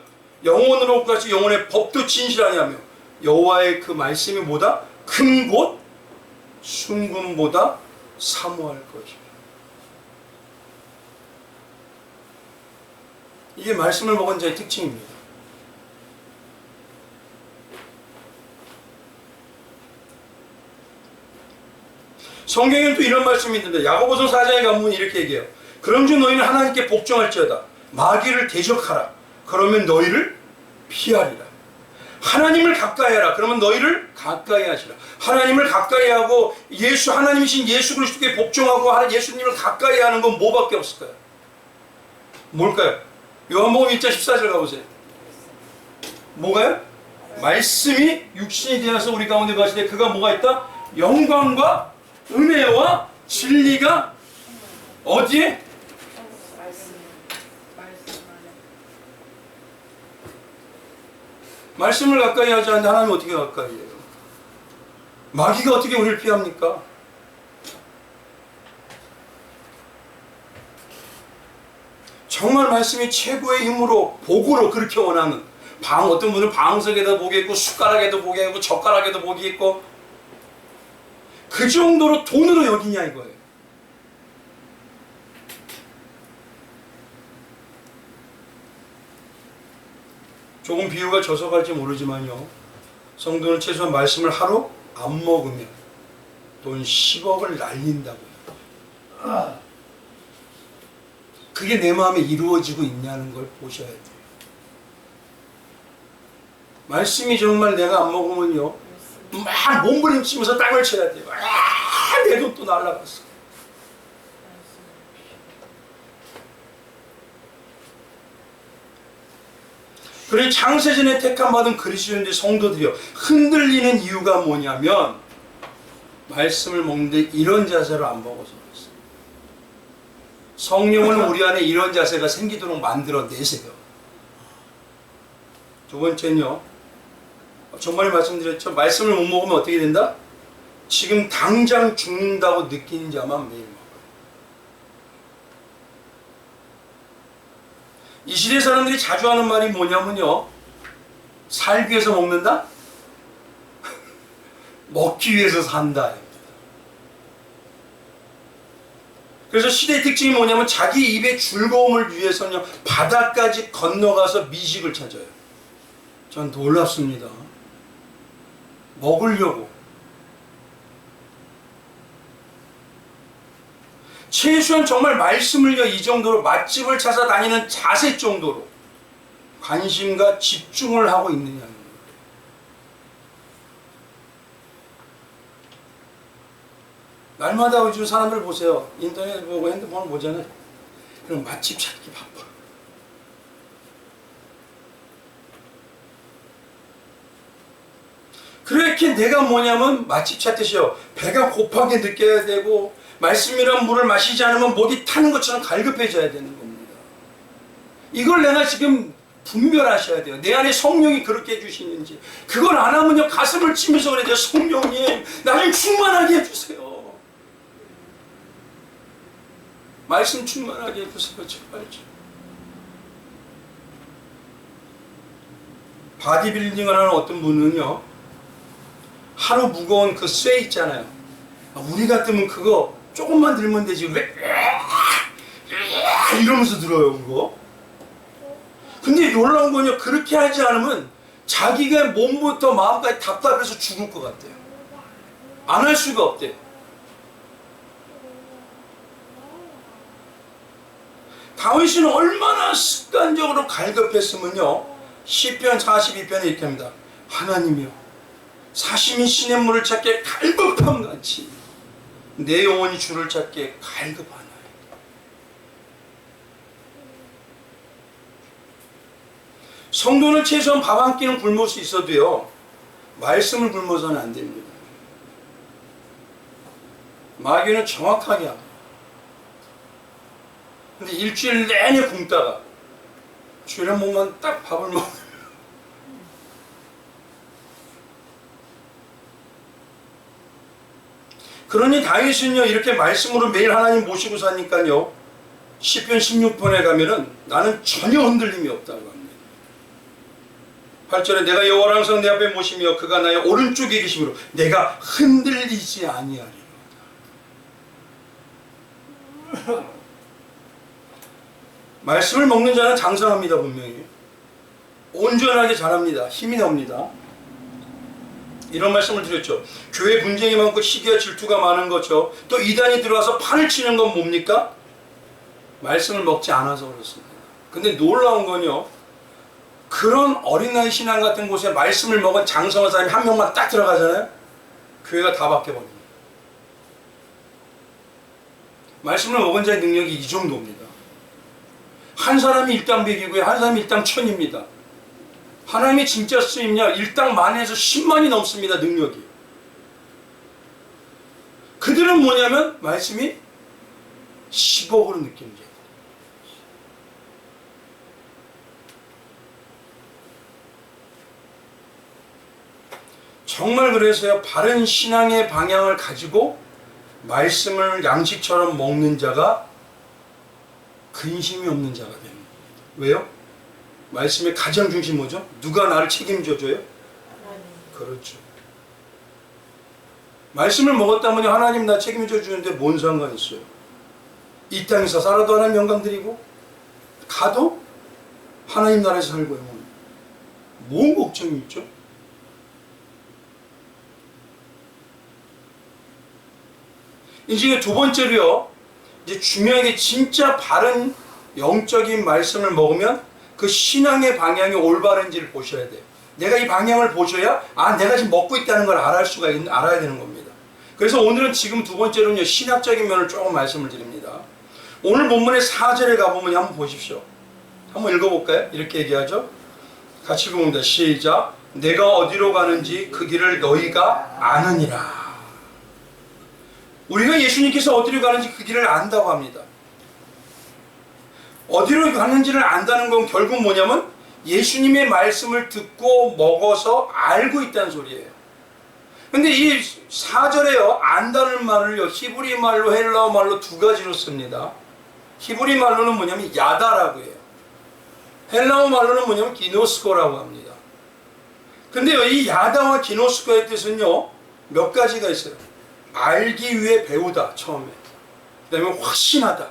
영혼으로 같이 영혼의 법도 진실하니 하며, 여호와의 그 말씀이 뭐다? 큰 곳 순금보다 사모할 것이다. 이게 말씀을 먹은 자의 특징입니다. 성경에는 또 이런 말씀이 있는데, 야고보서 4장에 가보면 이렇게 얘기해요. 그런즉 너희는 하나님께 복종할지어다. 마귀를 대적하라. 그러면 너희를 피하리라. 하나님을 가까이 하라. 그러면 너희를 가까이 하시라. 하나님을 가까이 하고 하나님이신 예수 그리스도께 복종하고 예수님을 가까이 하는 건 뭐밖에 없을까요? 뭘까요? 요한복음 1장 14절 가보세요. 뭐가요? 말씀이 육신이 되어서 우리 가운데 가시되 그가 뭐가 있다? 영광과 은혜와 진리가 어디에? 말씀을 가까이 하지 않는데 하나님 어떻게 가까이 해요? 마귀가 어떻게 우리를 피합니까? 정말 말씀이 최고의 힘으로 복으로 그렇게 원하는, 어떤 분은 방석에도 복이 있고 숟가락에도 복이 있고 젓가락에도 복이 있고, 그 정도로 돈으로 여기냐 이거예요. 조금 비유가 져서 갈지 모르지만요, 성도는 최소한 말씀을 하루 안 먹으면 돈 10억을 날린다고요. 그게 내 마음에 이루어지고 있냐는 걸 보셔야 돼요. 말씀이 정말 내가 안 먹으면요, 막 몸부림치면서 땅을 쳐야 돼요. 내 돈 또 날라갔어. 그리고 창세전에 택함받은 그리스도인들 성도들이요, 흔들리는 이유가 뭐냐면 말씀을 먹는데 이런 자세로 안 먹어서 그렇습니다. 성령은 우리 안에 이런 자세가 생기도록 만들어내세요. 두 번째는요, 정말 말씀드렸죠. 말씀을 못 먹으면 어떻게 된다? 지금 당장 죽는다고 느끼는 자만 매일 먹어요. 이 시대 사람들이 자주 하는 말이 뭐냐면요, 살기 위해서 먹는다? 먹기 위해서 산다. 그래서 시대의 특징이 뭐냐면 자기 입의 즐거움을 위해서는요, 바다까지 건너가서 미식을 찾아요. 전 놀랍습니다. 먹으려고. 최소한 정말 말씀을요, 이 정도로 맛집을 찾아다니는 자세 정도로 관심과 집중을 하고 있느냐는 거예요. 날마다 요즘 사람들 보세요. 인터넷 보고 핸드폰을 보잖아요. 그럼 맛집 찾기 바빠. 그렇게 내가 뭐냐면 마치 찾듯이요. 배가 고파게 느껴야 되고 말씀이란 물을 마시지 않으면 목이 타는 것처럼 갈급해져야 되는 겁니다. 이걸 내가 지금 분별하셔야 돼요. 내 안에 성령이 그렇게 해주시는지. 그걸 안 하면요 가슴을 치면서 그래야 돼요. 성령님 나 좀 충만하게 해주세요. 말씀 충만하게 해주세요. 제발 좀. 바디빌딩을 하는 어떤 분은요 하루 무거운 그 쇠 있잖아요. 우리 같으면 그거 조금만 들면 되지 왜 이러면서 들어요 그거. 근데 놀라운 건요 그렇게 하지 않으면 자기가 몸부터 마음까지 답답해서 죽을 것 같아요. 안 할 수가 없대요. 다윗은 얼마나 습관적으로 갈급했으면요 시편 42편에 이렇게 합니다. 하나님이여 사심이 시냇물을 찾게 갈급함같이 내 영혼이 주를 찾게 갈급하나이다. 성도는 최소한 밥 한 끼는 굶을 수 있어도요 말씀을 굶어서는 안 됩니다. 마귀는 정확하게 합니다. 근데 일주일 내내 굶다가 주일 한 번만 딱 밥을 먹어요. 그러니 다윗은요 이렇게 말씀으로 매일 하나님 모시고 사니까요 시편 16편에 가면은 나는 전혀 흔들림이 없다고 합니다. 8절에 내가 여호와를 항상 내 앞에 모시며 그가 나의 오른쪽에 계심으로 내가 흔들리지 아니하리로다. 말씀을 먹는 자는 장성합니다. 분명히 온전하게 자랍니다. 힘이 납니다. 이런 말씀을 드렸죠. 교회 분쟁이 많고 시기와 질투가 많은 거죠. 또 이단이 들어와서 판을 치는 건 뭡니까? 말씀을 먹지 않아서 그렇습니다. 근데 놀라운 건요 그런 어린아이 신앙 같은 곳에 말씀을 먹은 장성한 사람이 한 명만 딱 들어가잖아요. 교회가 다 바뀌어버립니다. 말씀을 먹은 자의 능력이 이 정도입니다. 한 사람이 일당백이고요 한 사람이 일당천입니다. 하나님의 진짜 쓰임요 일당 만에서 10만이 넘습니다. 능력이. 그들은 뭐냐면 말씀이 10억으로 느끼는 자들. 정말 그래서요 바른 신앙의 방향을 가지고 말씀을 양식처럼 먹는 자가 근심이 없는 자가 됩니다. 왜요? 말씀의 가장 중심 뭐죠? 누가 나를 책임져줘요? 그렇죠. 말씀을 먹었다면 하나님 나 책임져 주는데 뭔 상관 있어요? 이 땅에서 살아도 하나님 영광 드리고 가도 하나님 나라에서 살고요. 뭔 걱정이 있죠? 이제 두 번째로요. 이제 중요하게 진짜 바른 영적인 말씀을 먹으면 그 신앙의 방향이 올바른지를 보셔야 돼요. 내가 이 방향을 보셔야 내가 지금 먹고 있다는 걸 알아야 되는 겁니다. 그래서 오늘은 지금 두 번째로는요 신학적인 면을 조금 말씀을 드립니다. 오늘 본문의 4절에 가보면 한번 보십시오. 한번 읽어볼까요? 이렇게 얘기하죠. 같이 읽어봅니다. 시작. 내가 어디로 가는지 그 길을 너희가 아느니라. 우리가 예수님께서 어디로 가는지 그 길을 안다고 합니다. 어디로 가는지를 안다는 건 결국 뭐냐면 예수님의 말씀을 듣고 먹어서 알고 있다는 소리예요. 근데 이 4절에요 안다는 말을요 히브리 말로 헬라어 말로 두 가지로 씁니다. 히브리 말로는 뭐냐면 야다라고 해요. 헬라어 말로는 뭐냐면 기노스코라고 합니다. 근데요 이 야다와 기노스코의 뜻은요 몇 가지가 있어요. 알기 위해 배우다 처음에. 그 다음에 확신하다.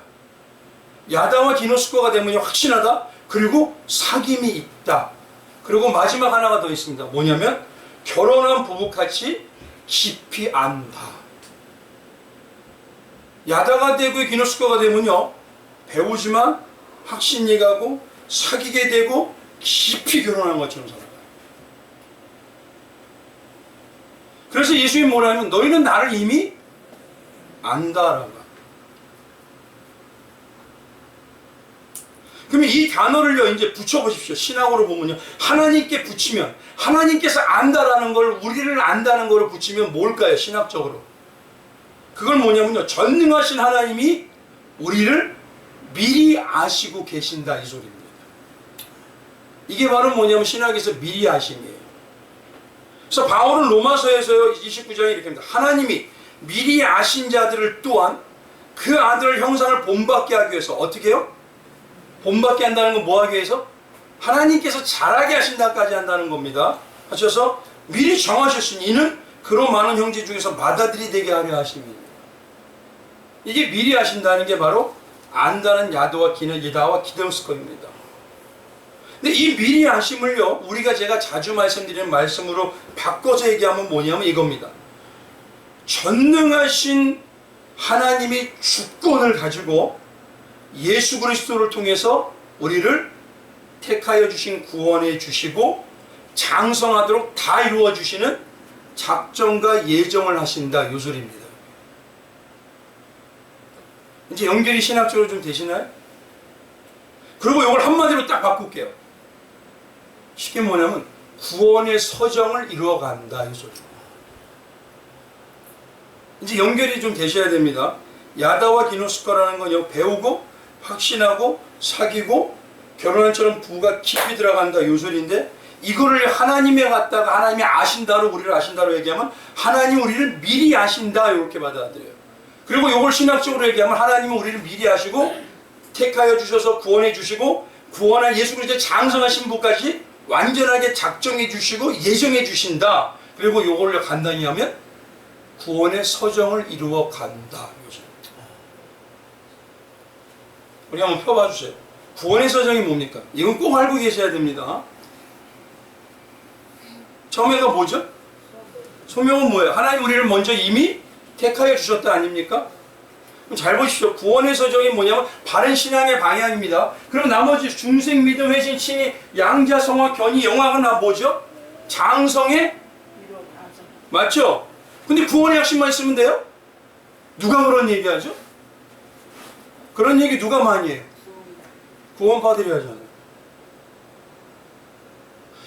야다와 기노스코가 되면 확신하다. 그리고 사귐이 있다. 그리고 마지막 하나가 더 있습니다. 뭐냐면 결혼한 부부같이 깊이 안다. 야다가 되고 기노스코가 되면요 배우지만 확신이 가고 사귀게 되고 깊이 결혼한 것처럼 살아가요. 그래서 예수님이 뭐라 하면 너희는 나를 이미 안다라고. 그러면 이 단어를요 이제 붙여보십시오. 신학으로 보면요, 하나님께 붙이면, 하나님께서 안다라는 걸, 우리를 안다는 걸 붙이면 뭘까요? 신학적으로 그걸 뭐냐면요, 전능하신 하나님이 우리를 미리 아시고 계신다, 이 소리입니다. 이게 바로 뭐냐면 신학에서 미리 아심이에요. 그래서 바울은 로마서에서 29장에 이렇게 합니다. 하나님이 미리 아신 자들을 또한 그 아들의 형상을 본받게 하기 위해서, 어떻게 해요? 본받게 한다는 건 뭐 하기 위해서? 하나님께서 잘하게 하신다까지 한다는 겁니다. 하셔서 미리 정하셨으니 이는 그로 많은 형제 중에서 맏아들이 되게 하려 하심이에요. 이게 미리 하신다는 게 바로 안다는 야도와 기다와 기데오스코입니다. 근데 이 미리 하심을요, 우리가 제가 자주 말씀드리는 말씀으로 바꿔서 얘기하면 뭐냐면 이겁니다. 전능하신 하나님의 주권을 가지고 예수 그리스도를 통해서 우리를 택하여 주신, 구원해 주시고 장성하도록 다 이루어 주시는 작정과 예정을 하신다, 요 소리입니다. 이제 연결이 신학적으로 좀 되시나요? 그리고 이걸 한마디로 딱 바꿀게요. 쉽게 뭐냐면 구원의 서정을 이루어간다, 이 소리. 이제 연결이 좀 되셔야 됩니다. 야다와 기노스코라는 건 배우고 확신하고 사귀고 결혼한처럼 부가 깊이 들어간다, 요 소리인데, 이거를 하나님에 갖다가 하나님이 아신다로, 우리를 아신다로 얘기하면 하나님 우리를 미리 아신다, 이렇게 받아들여요. 그리고 이걸 신학적으로 얘기하면 하나님은 우리를 미리 아시고 택하여 주셔서 구원해 주시고 구원한 예수 그리스도의 장성하신 분까지 완전하게 작정해 주시고 예정해 주신다. 그리고 이걸 간단히 하면 구원의 서정을 이루어 간다. 우리 한번 펴봐 주세요. 구원의 서정이 뭡니까? 이건 꼭 알고 계셔야 됩니다. 처음에가 뭐죠? 소명은 뭐예요? 하나님 우리를 먼저 이미 택하여 주셨다 아닙니까? 그럼 잘 보십시오. 구원의 서정이 뭐냐면 바른 신앙의 방향입니다. 그럼 나머지 중생, 믿음, 회신, 친히, 양자, 성화, 견의, 영화가 나 뭐죠? 장성의 맞죠? 근데 구원의 핵심만 있으면 돼요? 누가 그런 얘기하죠? 그런 얘기 누가 많이 해요? 구원받으려 하잖아요.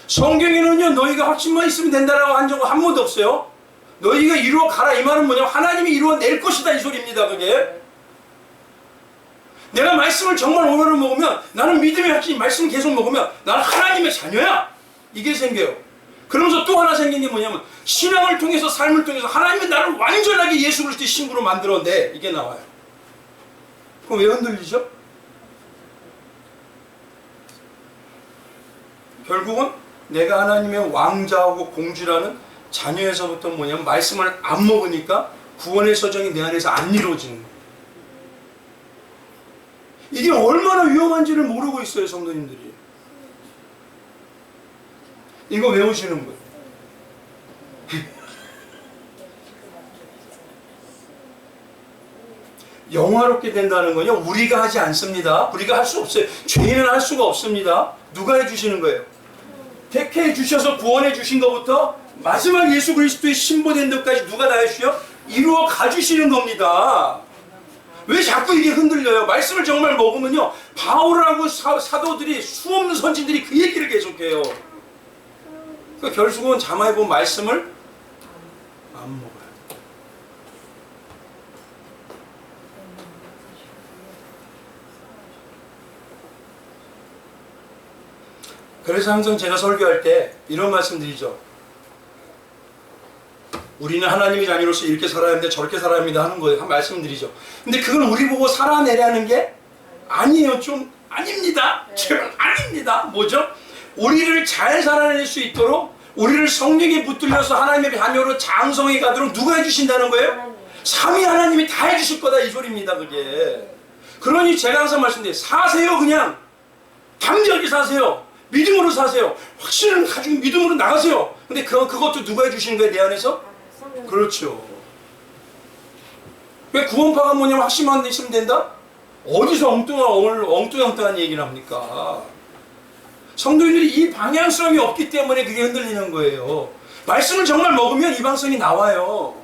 성경에는요, 너희가 확신만 있으면 된다라고 한 적은 한 번도 없어요. 너희가 이루어 가라, 이 말은 뭐냐면 하나님이 이루어 낼 것이다, 이 소리입니다. 그게 내가 말씀을 정말 오늘을 먹으면, 나는 믿음의 확신, 말씀 계속 먹으면 나는 하나님의 자녀야, 이게 생겨요. 그러면서 또 하나 생긴 게 뭐냐면 신앙을 통해서, 삶을 통해서 하나님이 나를 완전하게 예수 그리스도의 신부로 만들어내, 이게 나와요. 그럼 왜 흔들리죠? 결국은 내가 하나님의 왕자하고 공주라는 자녀에서부터 뭐냐면 말씀을 안 먹으니까 구원의 서정이 내 안에서 안 이루어지는 거예요. 이게 얼마나 위험한지를 모르고 있어요, 성도님들이. 이거 외우시는 거예요. 영화롭게 된다는 건요, 우리가 하지 않습니다. 우리가 할 수 없어요. 죄인은 할 수가 없습니다. 누가 해주시는 거예요? 택해 주셔서 구원해 주신 것부터 마지막 예수 그리스도의 신부된 것까지 누가 다 해주셔요? 이루어 가주시는 겁니다. 왜 자꾸 이게 흔들려요? 말씀을 정말 먹으면요, 바울하고 사도들이, 수없는 선진들이 그 얘기를 계속해요. 그러니까 결국은 자막에 보면 말씀을 안 먹어요. 그래서 항상 제가 설교할 때 이런 말씀 드리죠. 우리는 하나님의 자녀로서 이렇게 살아야 합니다, 저렇게 살아야 합니다 하는 거예요. 한 말씀 드리죠. 근데 그건 우리 보고 살아내라는 게 아니에요. 좀 아닙니다. 제발 아닙니다. 뭐죠? 우리를 잘 살아낼 수 있도록, 우리를 성령에 붙들려서 하나님의 자녀로 장성해 가도록 누가 해주신다는 거예요? 삼위 하나님이 다 해주실 거다, 이 소리입니다. 그게. 그러니 제가 항상 말씀드려요. 사세요. 그냥 당당하게 사세요. 믿음으로 사세요. 확신을 가지고 믿음으로 나가세요. 근데 그것도 누가 해주시는 거예요, 내 안에서? 그렇죠. 왜 구원파가 뭐냐면 확신만 있으면 된다? 어디서 엉뚱한 얘기를 합니까? 성도인들이 이 방향성이 없기 때문에 그게 흔들리는 거예요. 말씀을 정말 먹으면 이 방향성이 나와요.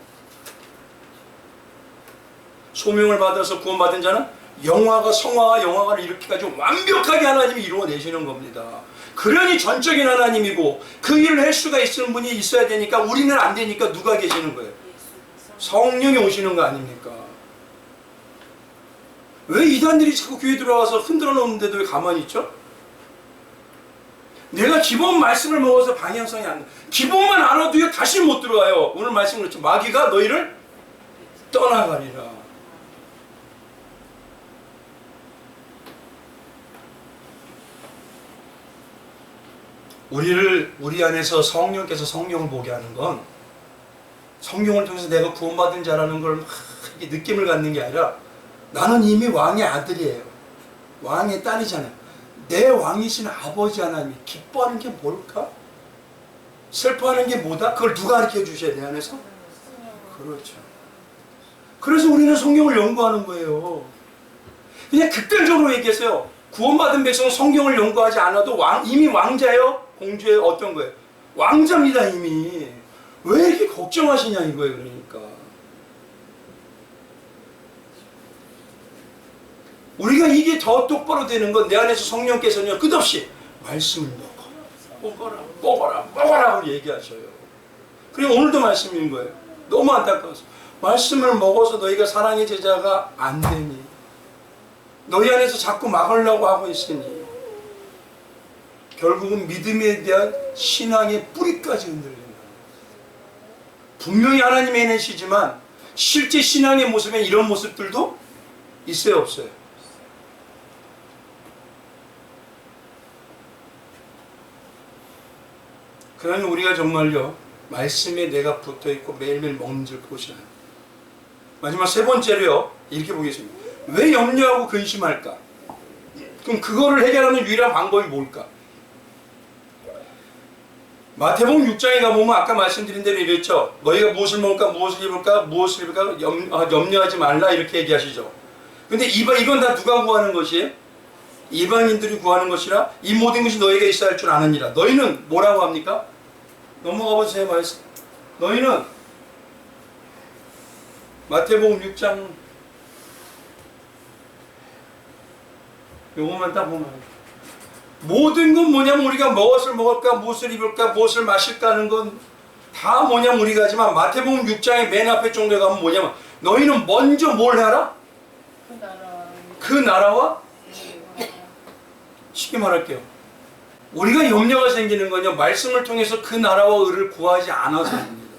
소명을 받아서 구원받은 자는 영화가 성화와 영화관을 이렇게까지 완벽하게 하나님이 이루어내시는 겁니다. 그러니 전적인 하나님이고 그 일을 할 수가 있는 분이 있어야 되니까 우리는 안 되니까 누가 계시는 거예요? 성령이 오시는 거 아닙니까? 왜 이단들이 자꾸 교회 들어와서 흔들어 놓는데도 왜 가만히 있죠? 내가 기본 말씀을 먹어서 방향성이 안 나. 기본만 알아도요 다시 못 들어와요. 오늘 말씀 그렇죠. 마귀가 너희를 떠나가리라. 우리 안에서 성령께서 성령을 보게 하는 건 성령을 통해서 내가 구원받은 자라는 걸 막 느낌을 갖는 게 아니라 나는 이미 왕의 아들이에요. 왕의 딸이잖아요. 내 왕이신 아버지 하나님이 기뻐하는 게 뭘까? 슬퍼하는 게 뭐다? 그걸 누가 가르쳐 주셔야 돼, 안에서? 그렇죠. 그래서 우리는 성경을 연구하는 거예요. 그냥 극단적으로 얘기했어요. 구원받은 백성은 성경을 연구하지 않아도 이미 왕자예요? 공주예요? 어떤 거예요? 왕자입니다, 이미. 왜 이렇게 걱정하시냐 이거예요, 그러니까. 우리가 이게 더 똑바로 되는 건 내 안에서 성령께서는 끝없이 말씀을 먹어라 하고 얘기하셔요. 그리고 오늘도 말씀인 거예요. 너무 안타까워서 말씀을 먹어서 너희가 사랑의 제자가 안 되니 너희 안에서 자꾸 막으려고 하고 있으니 결국은 믿음에 대한 신앙의 뿌리까지 흔들린다. 분명히 하나님의 은혜시지만 실제 신앙의 모습에 이런 모습들도 있어요, 없어요? 그러니 우리가 정말요 말씀에 내가 붙어있고 매일매일 먹는 것이야. 마지막 세 번째로요 이렇게 보겠습니다. 왜 염려하고 근심할까? 그럼 그거를 해결하는 유일한 방법이 뭘까? 마태복음 6장에 가보면 아까 말씀드린 대로 이랬죠. 너희가 무엇을 먹을까 무엇을 입을까 염려하지 말라 이렇게 얘기하시죠. 근데 이건 다 누가 구하는 것이에요? 이방인들이 구하는 것이라 이 모든 것이 너희에게 있어야 할 줄 아느니라. 너희는 뭐라고 합니까? 넘어가 보세요. 말씀. 너희는 마태복음 6장 요것만 딱 보면 모든 건 뭐냐면 우리가 무엇을 먹을까 무엇을 입을까 무엇을 마실까 하는 건 다 뭐냐면 우리가 하지만 마태복음 6장의 맨 앞에 정도에 가면 뭐냐면 너희는 먼저 뭘 해라? 그 나라와 쉽게 말할게요. 우리가 염려가 생기는 건요 말씀을 통해서 그 나라와 의를 구하지 않아서입니다.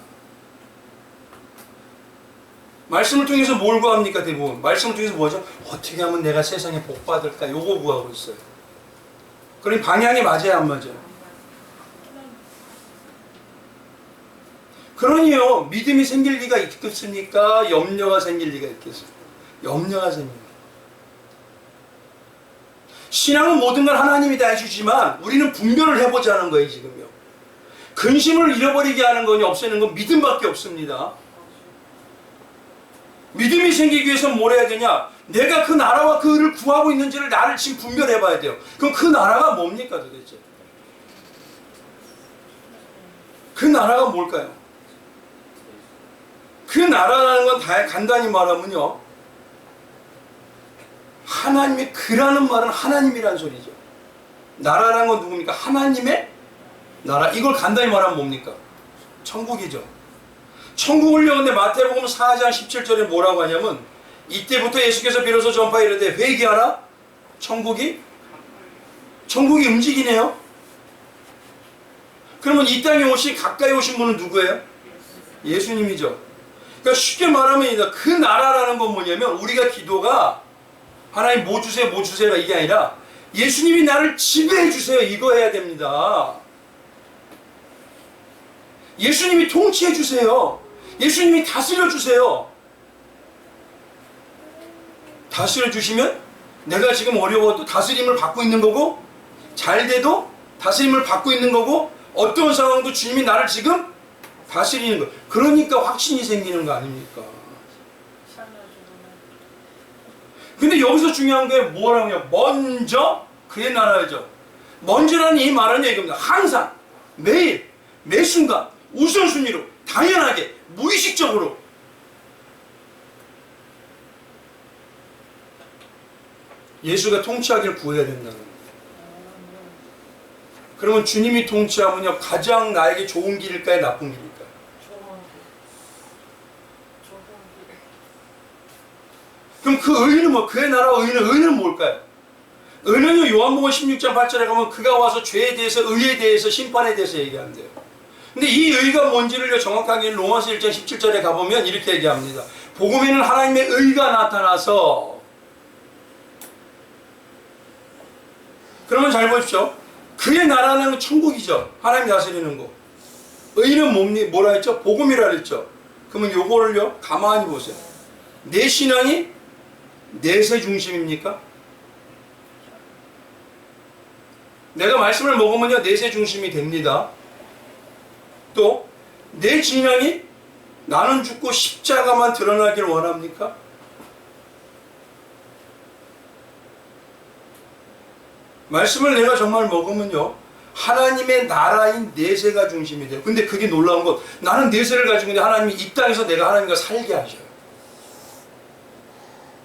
말씀을 통해서 뭘 구합니까? 대부분 말씀을 통해서 뭐죠? 어떻게 하면 내가 세상에 복 받을까? 요거 구하고 있어요. 그러니 방향이 맞아요, 안 맞아요? 그러니요 믿음이 생길 리가 있겠습니까? 염려가 생길 리가 있겠어요? 염려가 생깁니다. 신앙은 모든 걸 하나님이 다 해주지만 우리는 분별을 해보자는 거예요, 지금요. 근심을 잃어버리게 하는 거니 없애는 건 믿음밖에 없습니다. 믿음이 생기기 위해서 뭘 해야 되냐? 내가 그 나라와 그 의를 구하고 있는지를 나를 지금 분별해 봐야 돼요. 그럼 그 나라가 뭡니까 도대체? 그 나라가 뭘까요? 그 나라라는 건 다 간단히 말하면요 하나님의 그라는 말은 하나님이라는 소리죠. 나라라는 건 누굽니까? 하나님의 나라. 이걸 간단히 말하면 뭡니까? 천국이죠. 천국을요 근데 마태복음 4장 17절에 뭐라고 하냐면 이때부터 예수께서 비로소 전파에 이르되 회개하라. 천국이 움직이네요. 그러면 이 땅에 가까이 오신 분은 누구예요? 예수님이죠. 그러니까 쉽게 말하면 그 나라라는 건 뭐냐면 우리가 기도가 하나님 뭐 주세요가 이게 아니라 예수님이 나를 지배해 주세요 이거 해야 됩니다. 예수님이 통치해 주세요. 예수님이 다스려 주세요. 다스려 주시면 내가 지금 어려워도 다스림을 받고 있는 거고 잘 돼도 다스림을 받고 있는 거고 어떤 상황도 주님이 나를 지금 다스리는 거예요. 그러니까 확신이 생기는 거 아닙니까? 근데 여기서 중요한 게 뭐라고요? 먼저 그의 나라죠. 먼저라는 이 말은 이겁니다. 항상 매일 매 순간 우선순위로 당연하게 무의식적으로 예수가 통치하기를 구해야 된다는 거예요. 그러면 주님이 통치하면요, 가장 나에게 좋은 길일까요, 나쁜 길일까요? 그럼 그 의는 뭐, 그의 나라 의는 뭘까요? 의는요, 요한복음 16장 8절에 가면 그가 와서 죄에 대해서, 의에 대해서, 심판에 대해서 얘기한대요. 근데 이 의가 뭔지를 정확하게 로마서 1장 17절에 가보면 이렇게 얘기합니다. 복음에는 하나님의 의가 나타나서, 그러면 잘 보십시오. 그의 나라는 천국이죠. 하나님 다스리는 거. 의는 뭐라 했죠? 복음이라 했죠. 그러면 요거를요, 가만히 보세요. 내 신앙이 내세 중심입니까? 내가 말씀을 먹으면요, 내세 중심이 됩니다. 또 내 신앙이 나는 죽고 십자가만 드러나길 원합니까? 말씀을 내가 정말 먹으면요, 하나님의 나라인 내세가 중심이 돼요. 근데 그게 놀라운 건, 나는 내세를 가지고 있는데 하나님이 이 땅에서 내가 하나님과 살게 하셔요.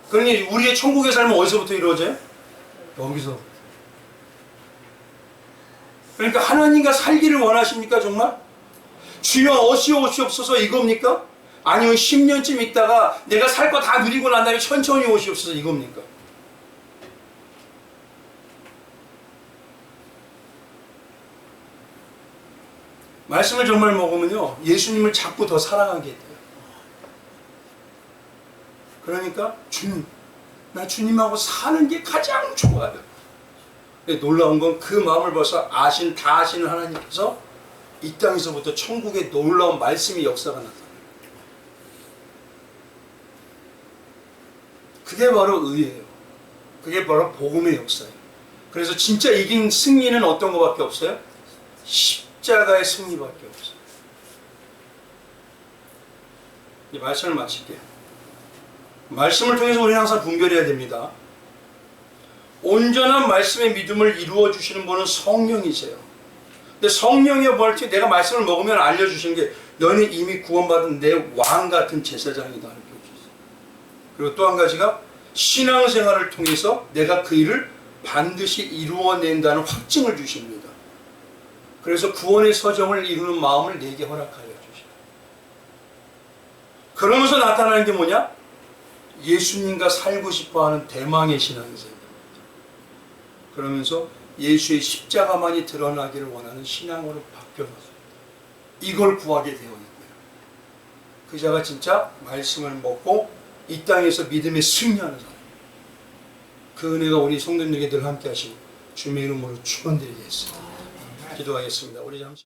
그러니 우리의 천국의 삶은 어디서부터 이루어져요? 여기서. 그러니까 하나님과 살기를 원하십니까, 정말? 주여 오시옵소서 이겁니까? 아니면 10년쯤 있다가 내가 살 거 다 누리고 난 다음에 천천히 오시옵소서 이겁니까? 말씀을 정말 먹으면요, 예수님을 자꾸 더 사랑하게 돼요. 그러니까 주님, 나 주님하고 사는 게 가장 좋아요. 놀라운 건 그 마음을 벌써 다 아시는 하나님께서 이 땅에서부터 천국의 놀라운 말씀의 역사가 나타나요. 그게 바로 의예요. 그게 바로 복음의 역사예요. 그래서 진짜 이긴 승리는 어떤 것밖에 없어요? 십자가의 승리밖에 없어요. 이 말씀을 마칠게요. 말씀을 통해서 우리는 항상 분별해야 됩니다. 온전한 말씀의 믿음을 이루어 주시는 분은 성령이세요. 근데 성령이 뭘지 내가 말씀을 먹으면 알려주시는 게, 너는 이미 구원받은 내 왕 같은 제사장이다 이렇게 해주세요. 그리고 또 한 가지가, 신앙생활을 통해서 내가 그 일을 반드시 이루어낸다는 확증을 주십니다. 그래서 구원의 서정을 이루는 마음을 내게 허락하여 주시다. 그러면서 나타나는 게 뭐냐? 예수님과 살고 싶어하는 대망의 신앙생활. 그러면서 예수의 십자가만이 드러나기를 원하는 신앙으로 바뀌어졌습니다. 이걸 구하게 되어 있고요. 그 자가 진짜 말씀을 먹고 이 땅에서 믿음의 승리하는 사람. 그 은혜가 우리 성도님에게 늘 함께 하시고 주님의 이름으로 축원드리겠습니다. 기도하겠습니다. 우리 잠시